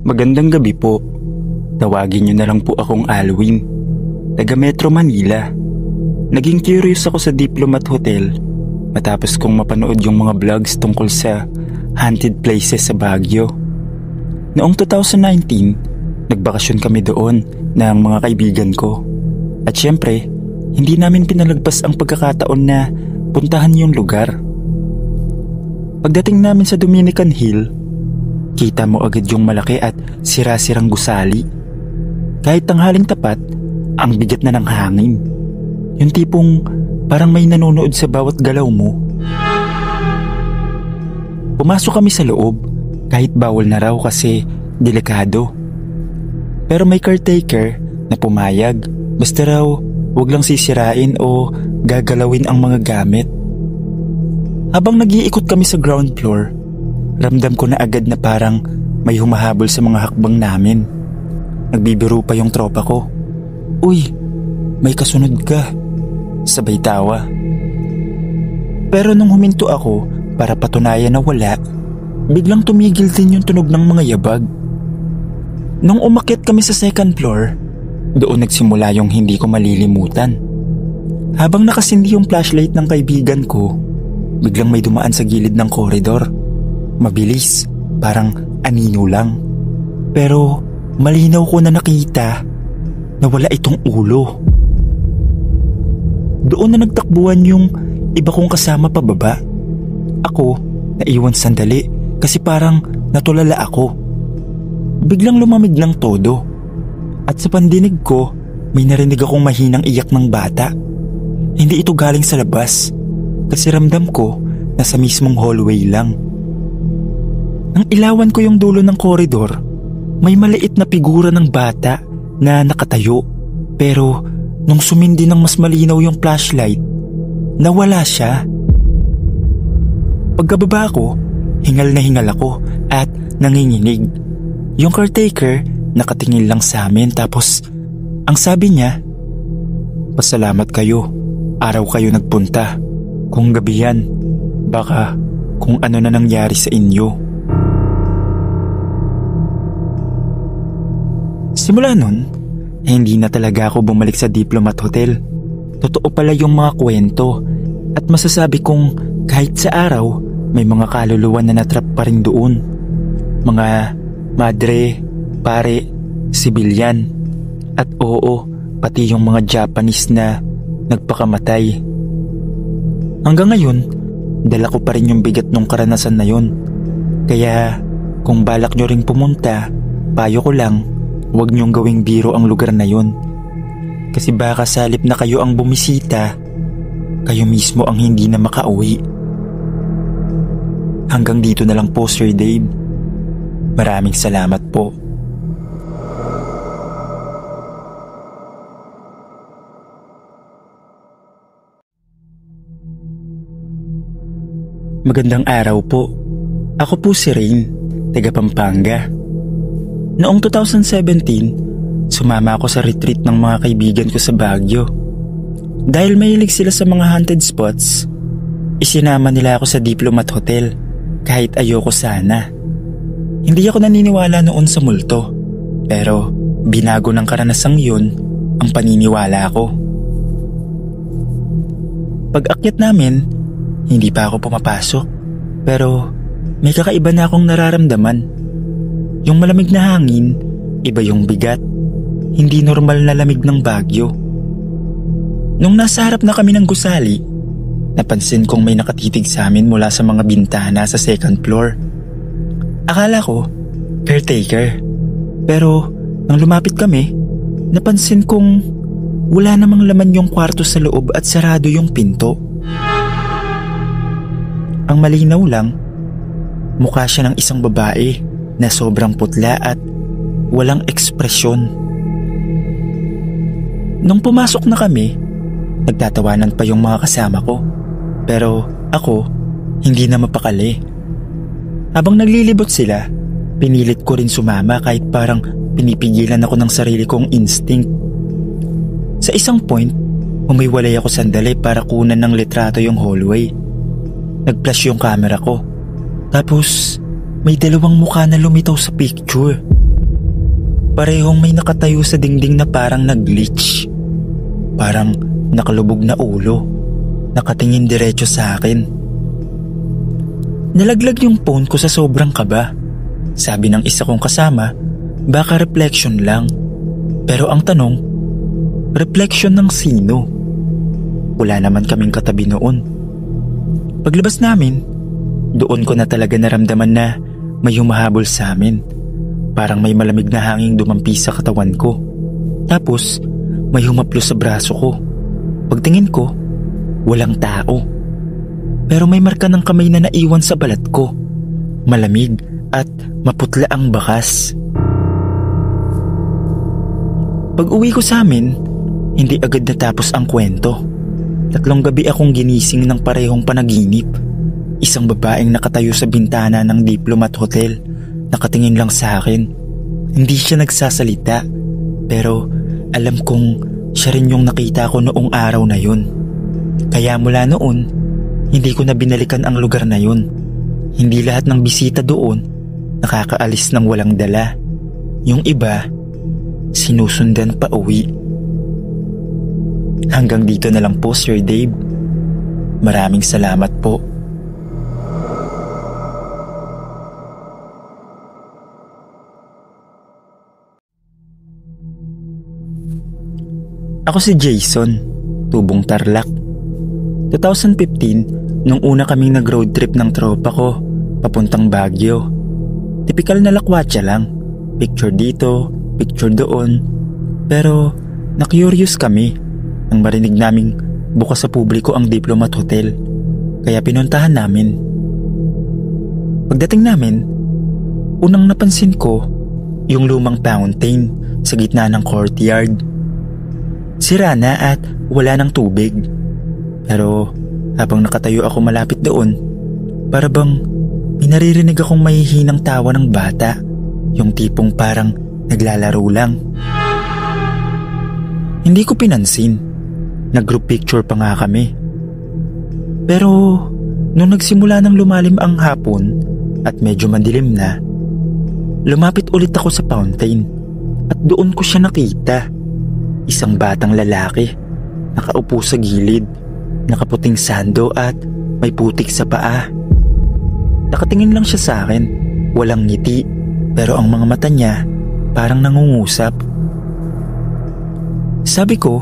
Magandang gabi po. Tawagin niyo na lang po akong Alwin, taga Metro Manila. Naging curious ako sa Diplomat Hotel matapos kong mapanood yung mga vlogs tungkol sa haunted places sa Baguio. Noong 2019, nagbakasyon kami doon ng mga kaibigan ko. At syempre, hindi namin pinalagpas ang pagkakataon na puntahan yung lugar. Pagdating namin sa Dominican Hill, kita mo agad yung malaki at sira-sirang gusali. Kahit tanghaling tapat, ang bigat na ng hangin. Yung tipong parang may nanonood sa bawat galaw mo. Pumasok kami sa loob kahit bawal na raw kasi delikado. Pero may caretaker na pumayag basta raw wag lang sisirain o gagalawin ang mga gamit. Habang nag-iikot kami sa ground floor, ramdam ko na agad na parang may humahabol sa mga hakbang namin. Nagbibiro pa yung tropa ko. "Uy, may kasunod ka." Sabay tawa. Pero nung huminto ako para patunayan na wala, biglang tumigil din yung tunog ng mga yabag. Nung umakyat kami sa second floor, doon nagsimula yung hindi ko malilimutan. Habang nakasindi yung flashlight ng kaibigan ko, biglang may dumaan sa gilid ng koridor. Mabilis, parang anino lang. Pero malinaw ko na nakita na wala itong ulo. Doon na nagtakbuhan yung iba kong kasama pababa. Ako, naiwan sandali kasi parang natulala ako. Biglang lumamig ng todo. At sa pandinig ko, may narinig akong mahinang iyak ng bata. Hindi ito galing sa labas kasi ramdam ko na sa mismong hallway lang. Nang ilawan ko yung dulo ng koridor, may maliit na figura ng bata na nakatayo. Pero nung sumindi ng mas malinaw yung flashlight, nawala siya. Pagkababa ko, hingal na hingal ako at nanginginig. Yung caretaker nakatingin lang sa amin tapos ang sabi niya, "Pasalamat kayo, araw kayo nagpunta. Kung gabi yan, baka kung ano na nangyari sa inyo." Simula nun, hindi na talaga ako bumalik sa Diplomat Hotel. Totoo pala yung mga kwento at masasabi kong kahit sa araw may mga kaluluwa na natrap pa rin doon. Mga madre, pare, sibilyan at oo, pati yung mga Japanese na nagpakamatay. Hanggang ngayon, dala ko pa rin yung bigat ng karanasan na yun. Kaya kung balak nyo ring pumunta, payo ko lang, huwag niyong gawing biro ang lugar na yun. Kasi baka sa halip na kayo ang bumisita, kayo mismo ang hindi na makauwi. Hanggang dito na lang po, Sir Dave. Maraming salamat po. Magandang araw po. Ako po si Rain, taga Pampanga. Noong 2017, sumama ako sa retreat ng mga kaibigan ko sa Baguio. Dahil mahilig sila sa mga haunted spots, isinama nila ako sa Diplomat Hotel kahit ayoko sana. Hindi ako naniniwala noon sa multo, pero binago ng karanasang yun ang paniniwala ko. Pag-akyat namin, hindi pa ako pumapasok, pero may kakaiba na akong nararamdaman. Yung malamig na hangin, iba yung bigat. Hindi normal na lamig ng Baguio. Nung nasa harap na kami ng gusali, napansin kong may nakatitig sa amin mula sa mga bintana sa second floor. Akala ko, caretaker. Pero nang lumapit kami, napansin kong wala namang laman yung kwarto sa loob at sarado yung pinto. Ang malinaw lang, mukha siya ng isang babae na sobrang putla at walang ekspresyon. Nung pumasok na kami, nagtatawanan pa yung mga kasama ko. Pero ako, hindi na mapakali. Habang naglilibot sila, pinilit ko rin sumama kahit parang pinipigilan ako ng sarili kong instinct. Sa isang point, umiwalay ako sandali para kunan ng litrato yung hallway. Nag-flash yung camera ko. Tapos may dalawang mukha na lumitaw sa picture. parehong may nakatayo sa dingding na parang nag-glitch. Parang nakalubog na ulo, nakatingin diretso sa akin. Nalaglag yung phone ko sa sobrang kaba. Sabi ng isa kong kasama, baka reflection lang. Pero ang tanong, reflection ng sino? Wala naman kaming katabi noon. Paglabas namin, doon ko na talaga naramdaman na may humahabol sa amin. Parang may malamig na hanging dumampi sa katawan ko. Tapos may humaplos sa braso ko. Pagtingin ko, walang tao. Pero may marka ng kamay na naiwan sa balat ko. Malamig at maputla ang bakas. Pag uwi ko sa amin, hindi agad natapos ang kwento. 3 gabi akong ginising ng parehong panaginip. Isang babaeng nakatayo sa bintana ng Diplomat Hotel, nakatingin lang sa akin. Hindi siya nagsasalita, pero alam kong siya rin yung nakita ko noong araw na yun. Kaya mula noon, hindi ko na binalikan ang lugar na yun. Hindi lahat ng bisita doon nakakaalis ng walang dala. Yung iba, sinusundan pa uwi. Hanggang dito na lang po, Sir Dave. Maraming salamat po. Ako si Jason, tubong Tarlac. 2015, nung una kaming nag-road trip ng tropa ko, papuntang Baguio. Tipikal na lakwatsa lang, picture dito, picture doon. Pero na-curious kami nang marinig naming bukas sa publiko ang Diplomat Hotel, kaya pinuntahan namin. Pagdating namin, unang napansin ko yung lumang fountain sa gitna ng courtyard. Sira na at wala ng tubig. Pero habang nakatayo ako malapit doon, para bang may naririnig akong mahihinang tawa ng bata. Yung tipong parang naglalaro lang. Hindi ko pinansin. Nag-group picture pa nga kami. Pero nung nagsimula ng lumalim ang hapon at medyo madilim na, lumapit ulit ako sa fountain at doon ko siya nakita. Isang batang lalaki, nakaupo sa gilid, nakaputing sando at may putik sa paa. Nakatingin lang siya sa akin, walang ngiti, pero ang mga mata niya parang nangungusap. Sabi ko,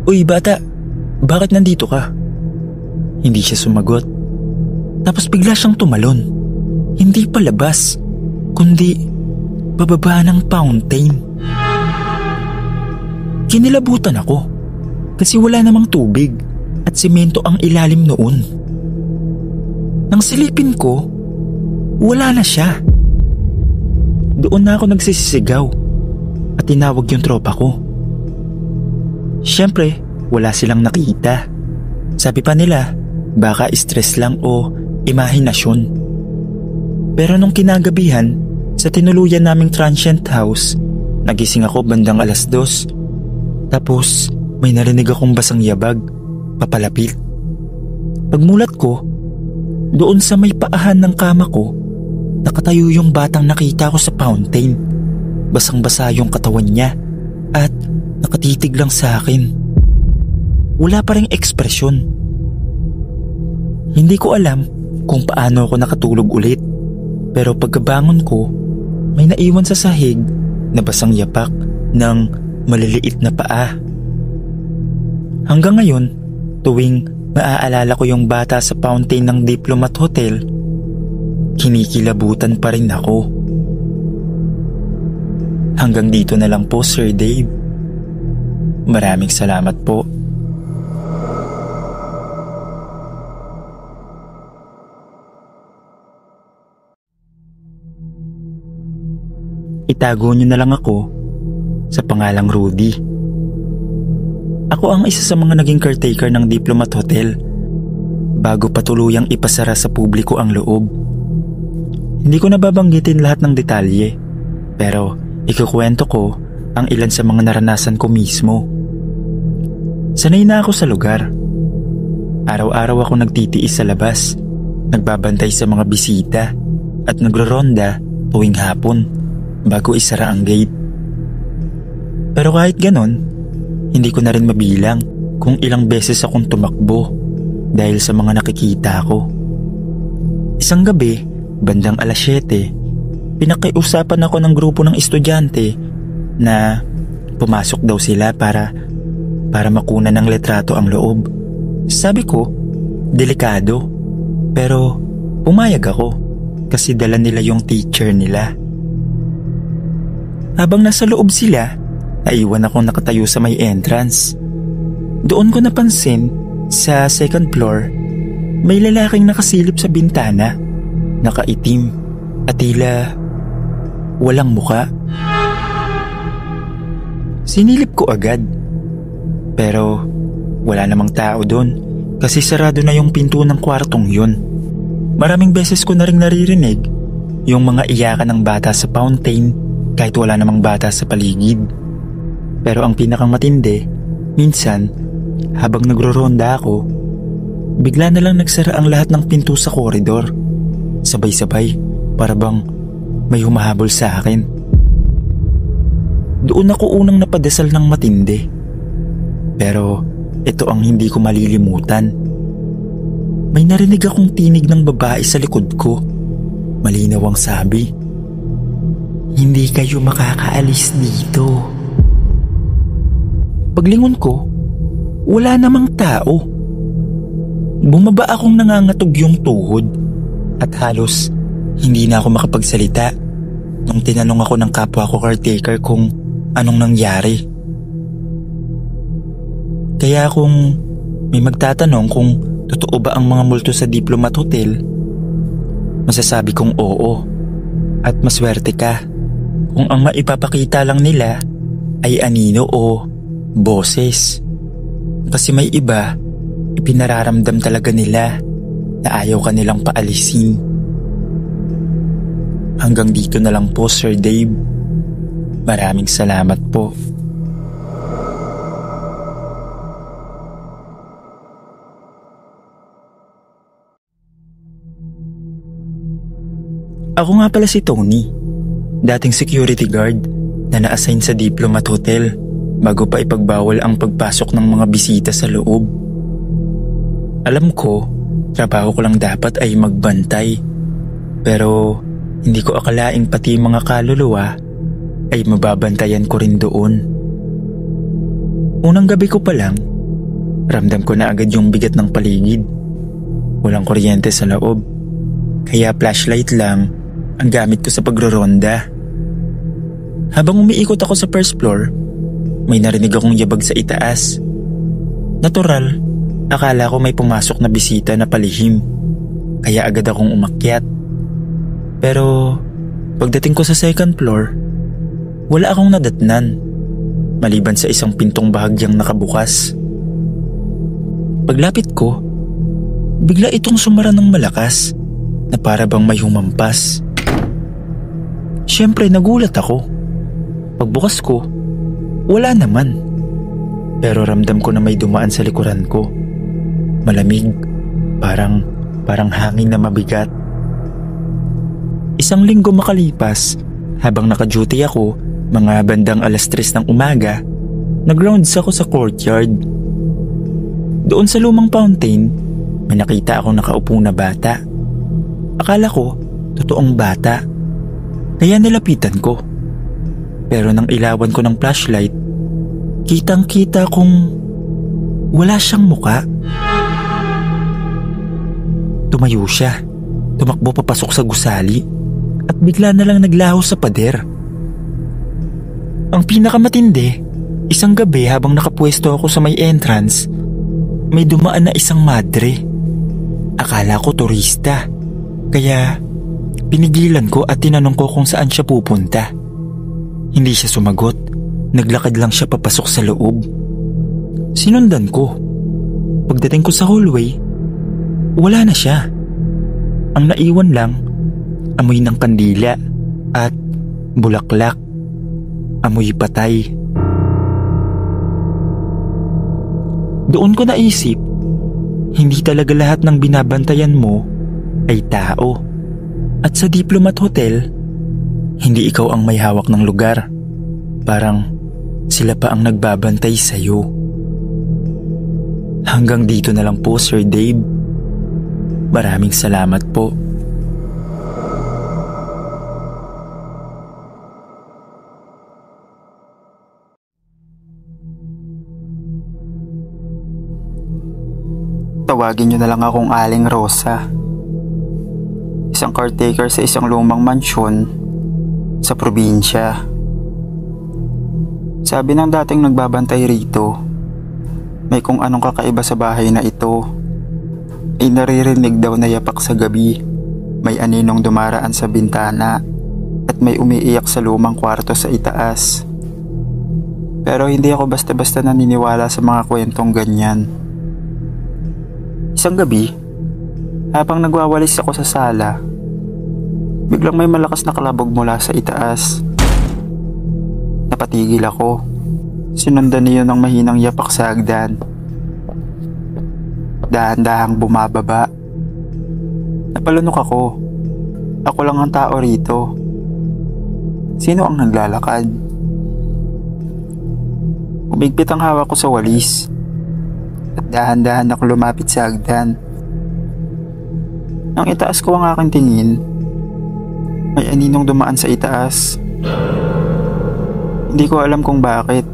"Uy bata, bakit nandito ka?" Hindi siya sumagot. Tapos bigla siyang tumalon. Hindi palabas, kundi pababa ng fountain. Kinilabutan ako kasi wala namang tubig at semento ang ilalim noon. Nang silipin ko, wala na siya. Doon na ako nagsisisigaw at tinawag yung tropa ko. Siyempre, wala silang nakita. Sabi pa nila, baka stress lang o imahinasyon. Pero nung kinagabihan, sa tinuluyan naming transient house, nagising ako bandang 2:00. Tapos may narinig akong basang yabag, papalapit. Pagmulat ko, doon sa may paahan ng kama ko, nakatayo yung batang nakita ko sa fountain. Basang-basa yung katawan niya at nakatitig lang sa akin. Wala pa ring ekspresyon. Hindi ko alam kung paano ako nakatulog ulit. Pero pagkabangon ko, may naiwan sa sahig na basang yapak ng maliliit na paa. Hanggang ngayon, tuwing maaalala ko yung bata sa fountain ng Diplomat Hotel, kinikilabutan pa rin ako. Hanggang dito na lang po, Sir Dave. Maraming salamat po. Itago niyo na lang ako sa pangalang Rudy. Ako ang isa sa mga naging caretaker ng Diplomat Hotel bago patuluyang ipasara sa publiko ang loob. Hindi ko nababanggitin lahat ng detalye, pero ikukwento ko ang ilan sa mga naranasan ko mismo. Sanay na ako sa lugar. Araw-araw ako nagtitiis sa labas, nagbabantay sa mga bisita at nagroronda tuwing hapon. bago isara ang gate. Pero kahit ganon, hindi ko na rin mabilang kung ilang beses akong tumakbo dahil sa mga nakikita ko. Isang gabi, bandang 7:00, pinakiusapan ako ng grupo ng estudyante na pumasok daw sila para makunan ng litrato ang loob. Sabi ko, delikado, pero pumayag ako kasi dala nila yung teacher nila. Habang nasa loob sila, naiwan akong nakatayo sa may entrance. Doon ko napansin sa second floor, may lalaking nakasilip sa bintana, nakaitim at tila walang muka. Sinilip ko agad, pero wala namang tao doon kasi sarado na yung pinto ng kwartong yun. Maraming beses ko na ring naririnig yung mga iyakan ng bata sa fountain kahit wala namang bata sa paligid. Pero ang pinakamatindi, minsan habang nagro-ronda ako, bigla na lang nagsara ang lahat ng pinto sa koridor. Sabay-sabay, para bang may humahabol sa akin. Doon ako unang napadasal ng matindi. Pero ito ang hindi ko malilimutan. May narinig akong tinig ng babae sa likod ko. Malinaw ang sabi, "Hindi kayo makakaalis dito." Paglingon ko, wala namang tao. Bumaba akong nangangatog yung tuhod at halos hindi na ako makapagsalita nung tinanong ako ng kapwa ko caretaker kung anong nangyari. Kaya kung may magtatanong kung totoo ba ang mga multo sa Diplomat Hotel, masasabi kong oo at maswerte ka kung ang maipapakita lang nila ay anino o boses. Kasi may iba, ipinararamdam talaga nila na ayaw ka nilang paalisin. Hanggang dito na lang po, Sir Dave. Maraming salamat po. Ako nga pala si Tony, dating security guard na na-assign sa Diplomat Hotel bago pa ipagbawal ang pagpasok ng mga bisita sa loob. Alam ko, trabaho ko lang dapat ay magbantay, pero hindi ko akalaing pati mga kaluluwa ay mababantayan ko rin doon. Unang gabi ko pa lang, ramdam ko na agad yung bigat ng paligid. Walang kuryente sa loob, kaya flashlight lang ang gamit ko sa pagroronda. Habang umiikot ako sa first floor, may narinig akong yabag sa itaas. Natural, akala ko may pumasok na bisita na palihim, kaya agad akong umakyat. Pero pagdating ko sa second floor, wala akong nadatnan, maliban sa isang pintong bahagyang nakabukas. Paglapit ko, bigla itong sumara ng malakas na para bang may humampas. Siyempre nagulat ako. Pagbukas ko, wala naman. Pero ramdam ko na may dumaan sa likuran ko. Malamig, parang hangin na mabigat. Isang linggo makalipas, habang naka-duty ako, mga bandang 3:00 ng umaga, nag-rounds ako sa courtyard. Doon sa lumang fountain, may nakita akong nakaupo na bata. Akala ko, totoong bata. Kaya nilapitan ko. Pero nang ilawan ko ng flashlight, kitang-kita kong wala siyang muka. Tumayo siya, tumakbo papasok sa gusali, at bigla na lang naglaho sa pader. Ang pinakamatindi, isang gabi habang nakapwesto ako sa may entrance, may dumaan na isang madre. Akala ko turista, kaya pinigilan ko at tinanong ko kung saan siya pupunta. Hindi siya sumagot, naglakad lang siya papasok sa loob. Sinundan ko. Pagdating ko sa hallway, wala na siya. Ang naiwan lang, amoy ng kandila at bulaklak, amoy patay. Doon ko naisip, hindi talaga lahat ng binabantayan mo ay tao. At sa Diplomat Hotel, hindi ikaw ang may hawak ng lugar. Parang sila pa ang nagbabantay sa'yo. Hanggang dito na lang po, Sir Dave. Maraming salamat po. Tawagin niyo na lang akong Aling Rosa. Isang caretaker sa isang lumang mansyon sa probinsya. Sabi ng dating nagbabantay rito, may kung anong kakaiba sa bahay na ito. Ay naririnig daw na yapak sa gabi, may aninong dumaraan sa bintana at may umiiyak sa lumang kwarto sa itaas. Pero hindi ako basta-basta naniniwala sa mga kwentong ganyan. Isang gabi, habang nagwawalis ako sa sala, biglang may malakas na kalabog mula sa itaas. Napatigil ako. Sinundan niyo ng mahinang yapak sa hagdan. Dahan-dahang bumababa. Napalunok ako. Ako lang ang tao rito. Sino ang naglalakad? Umigpit ang hawak ko sa walis. At dahan-dahan ako lumapit sa hagdan. Nang itaas ko ang aking tingin, may aninong dumaan sa itaas. Hindi ko alam kung bakit,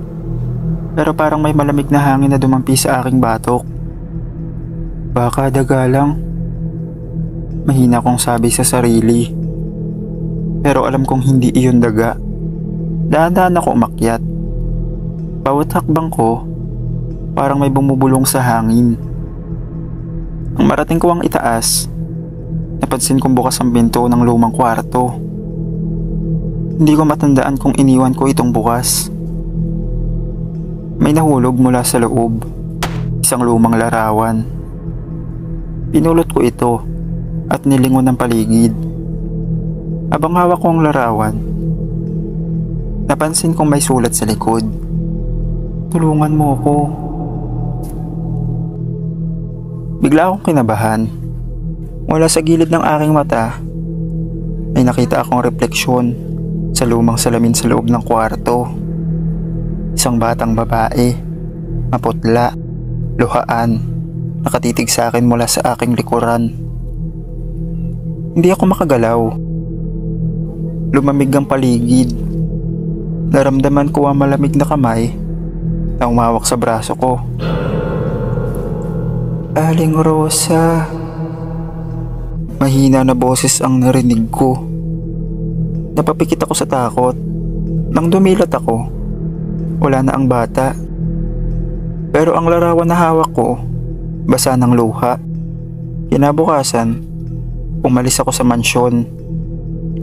pero parang may malamig na hangin na dumampi sa aking batok. Baka daga lang. Mahina kong sabi sa sarili. Pero alam kong hindi iyon daga. Dahan-dahan ako umakyat. Bawat hakbang ko, parang may bumubulong sa hangin. Ang marating ko ang itaas, napansin kong bukas ang pinto ng lumang kwarto. Hindi ko matandaan kung iniwan ko itong bukas. May nahulog mula sa loob, isang lumang larawan. Pinulot ko ito at nilingon ng paligid. Habang hawak ko ang larawan, napansin kong may sulat sa likod. Tulungan mo ako. Bigla akong kinabahan. Mula sa gilid ng aking mata, ay nakita akong refleksyon sa lumang salamin sa loob ng kwarto. Isang batang babae, maputla, luhaan, nakatitig sa akin mula sa aking likuran. Hindi ako makagalaw. Lumamig ang paligid. Naramdaman ko ang malamig na kamay na umawak sa braso ko. Aling Rosa. Mahina na boses ang narinig ko. Napapikit ako sa takot. Nang dumilat ako, wala na ang bata. Pero ang larawan na hawak ko, basa ng luha. Kinabukasan, umalis ako sa mansyon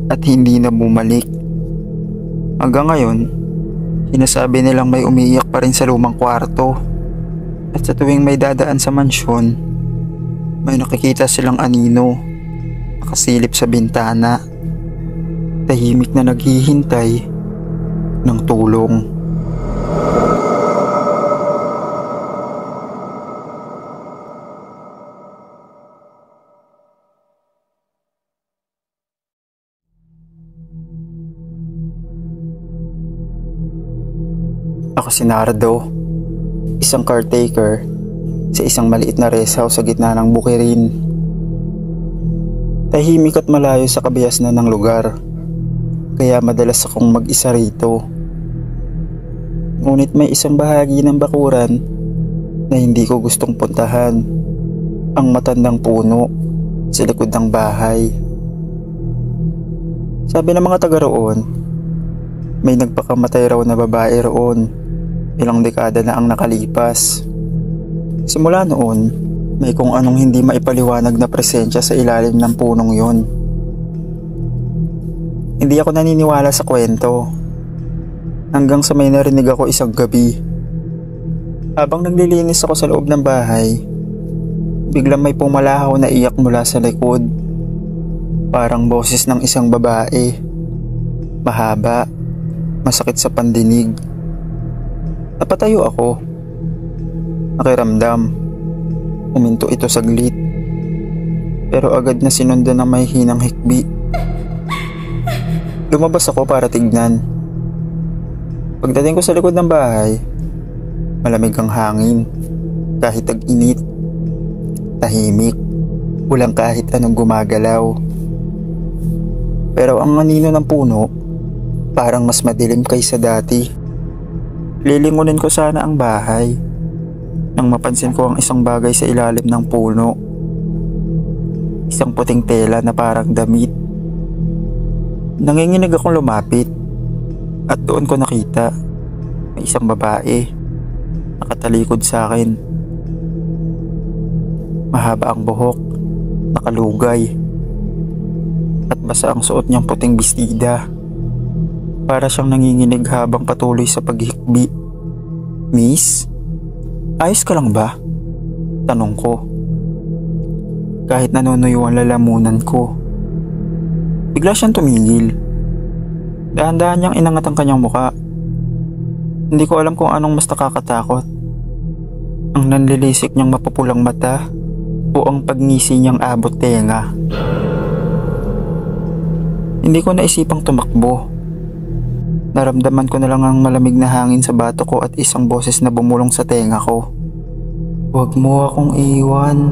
at hindi na bumalik. Hanggang ngayon, sinasabi nilang may umiiyak pa rin sa lumang kwarto. At sa tuwing may dadaan sa mansyon, may nakikita silang anino nakasilip sa bintana, tahimik na naghihintay ng tulong. Ako si Nardo, isang caretaker sa isang maliit na rest house sa gitna ng bukirin. Tahimik at malayo sa kabiasnan ng lugar, kaya madalas akong mag-isa rito. Ngunit may isang bahagi ng bakuran na hindi ko gustong puntahan, ang matandang puno sa likod ng bahay. Sabi ng mga taga roon, may nagpakamatay raw na babae roon, ilang dekada na ang nakalipas. Simula noon, may kung anong hindi maipaliwanag na presensya sa ilalim ng punong yon. Hindi ako naniniwala sa kwento, hanggang sa may narinig ako isang gabi. Habang naglilinis ako sa loob ng bahay, biglang may pumalahaw na iyak mula sa likod. Parang boses ng isang babae, mahaba, masakit sa pandinig. Napatayo ako. Nakiramdam. Uminto ito saglit, pero agad na sinundan ng may hinang hikbi. Lumabas ako para tignan. Pagdating ko sa likod ng bahay, malamig ang hangin. Kahit tag-init, tahimik, walang kahit anong gumagalaw. Pero ang anino ng puno, parang mas madilim kaysa dati. Lilingunin ko sana ang bahay nang mapansin ko ang isang bagay sa ilalim ng puno. Isang puting tela na parang damit. Nanginginig akong lumapit at doon ko nakita may isang babae nakatalikod sa akin. Mahaba ang buhok, nakalugay, at basa ang suot niyang puting bestida. Para siyang nanginginig habang patuloy sa paghikbi. "Miss, ayos ka lang ba?" tanong ko. Kahit nanunuyo ang lalamunan ko. Bigla siyang tumigil. Dahan-dahan niyang inangat ang kanyang muka. Hindi ko alam kung anong mas nakakatakot. Ang nanlilisik niyang mapupulang mata o ang pagngisi niyang abot tenga. Hindi ko naisipang tumakbo. Naramdaman ko na lang ang malamig na hangin sa bato ko at isang boses na bumulong sa tenga ko. "Huwag mo akong iwan."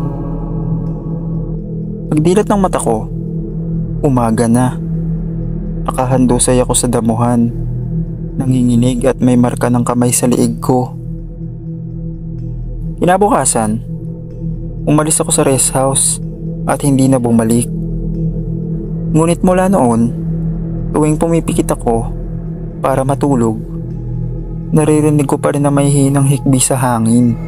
Pagdilat ng mata ko, umaga na. Nakahandusay ako sa damuhan, nanginginig at may marka ng kamay sa liig ko. Kinabukasan, umalis ako sa rest house at hindi na bumalik. Ngunit mula noon, tuwing pumipikit ako para matulog, naririnig ko pa rin na may hinang hikbi sa hangin.